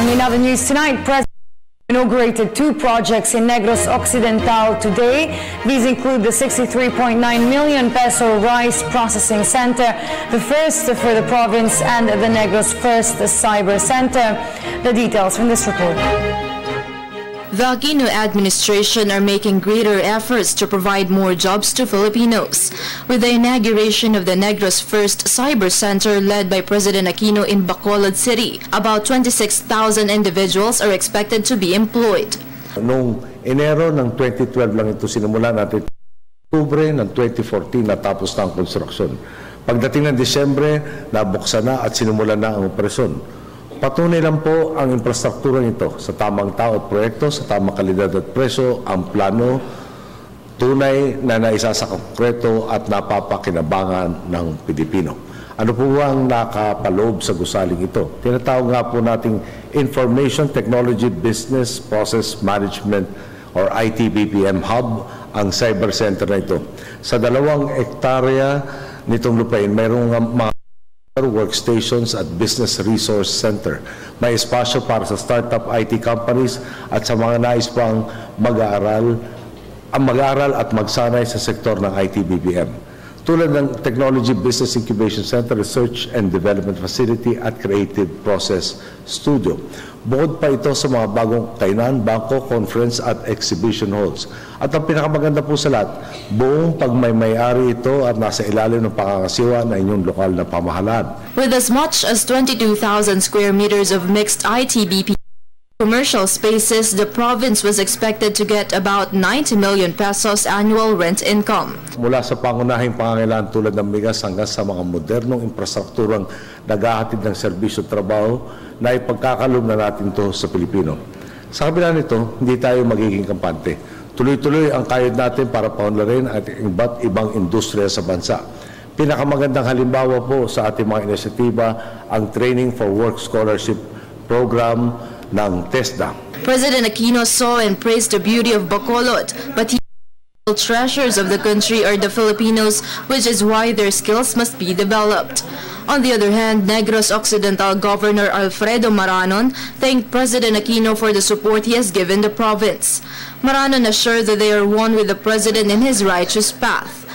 And in other news tonight, President inaugurated 2 projects in Negros Occidental today. These include the 63.9 million peso rice processing center, the first for the province, and the Negros First Cyber Center. The details from this report. The Aquino administration are making greater efforts to provide more jobs to Filipinos. With the inauguration of the Negros First Cyber Center led by President Aquino in Bacolod City, about 26,000 individuals are expected to be employed. Noong Enero ng 2012 lang ito sinimula natin. Oktubre ng 2014 natapos na ang konstruksyon. Pagdating ng Disyembre, nabuksan na at sinimula na ang operasyon. Patunay lang po ang infrastruktura nito sa tamang tao at proyekto, sa tamang kalidad at presyo, ang plano, tunay na naisa sa konkreto at napapakinabangan ng Pilipino. Ano po ang nakapaloob sa gusaling ito? Tinatawag nga po nating Information Technology Business Process Management or ITBPM Hub, ang cyber center na ito. Sa 2 hektarya nitong lupain, mayroong mga workstations at business resource center. May espasyo para sa startup IT companies at sa mga nais pang mag-aaral at magsanay sa sektor ng ITBPM. Tulad ng Technology Business Incubation Center, Research and Development Facility at Creative Process Studio. Bukod pa ito sa mga bagong kainan, bangko, conference at exhibition halls. At ang pinakamaganda po sa lahat, buong pagmay-may-ari ito at nasa ilalim ng pangangasiwa ng inyong lokal na pamahalaan. With as much as 22,000 square meters of mixed ITBP commercial spaces, the province was expected to get about 90 million pesos annual rent income. Mula sa pangunahing pangangailangan tulad ng bigas hanggang sa mga modernong infrastrukturang naghahatid ng serbisyo at trabaho na ipagkakalob na natin ito sa Pilipino. Sa kabila nito, hindi tayo magiging kampante. Tuloy-tuloy ang kayod natin para paunlarin at iba't ibang industriya sa bansa. Pinakamagandang halimbawa po sa ating mga inisyatiba ang Training for Work Scholarship Program ng TESDA. President Aquino saw and praised the beauty of Bacolod, but he treasures of the country are the Filipinos, which is why their skills must be developed. On the other hand, Negros Occidental Governor Alfredo Maranon thanked President Aquino for the support he has given the province. Maranon assured that they are one with the President in his righteous path.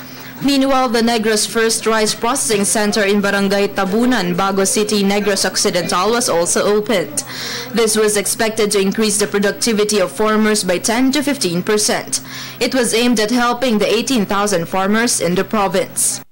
Meanwhile, the Negros First Rice Processing Center in Barangay Tabunan, Bago City, Negros Occidental was also opened. This was expected to increase the productivity of farmers by 10 to 15%. It was aimed at helping the 18,000 farmers in the province.